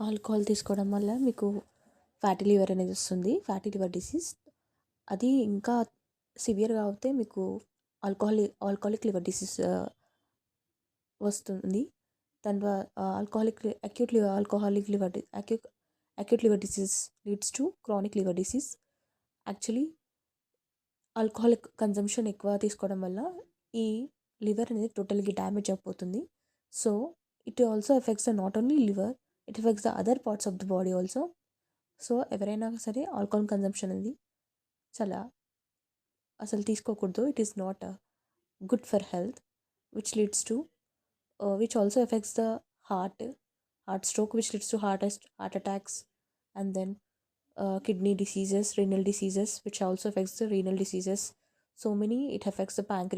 Alcohol తీసుకోవడం వల్ల మీకు ఫ్యాటీ లివర్ అనేది వస్తుంది. Fatty liver disease. అది ఇంకా సివియర్గా అవుతే మీకు ఆల్కహాలిక్ లివర్ డిసీజ్ వస్తుంది. దాని ద్వారా acute liver disease leads to chronic liver disease. Actually alcoholic consumption ఎక్కువ తీసుకోవడం వల్ల ఈ లివర్ అనేది టోటల్గా డ్యామేజ్ అయిపోతుంది. So it also effects the not only liver, it effects the other parts of the body also. So ఎవరైనా సరే alcohol consumption అనేది చాలా అసలు తీసుకోకూడదు. It is not good for health, which leads to which also affects the heart stroke, which leads to heart attacks, and then kidney diseases, renal diseases, which also affects the renal diseases. So many, it affects the pancreas.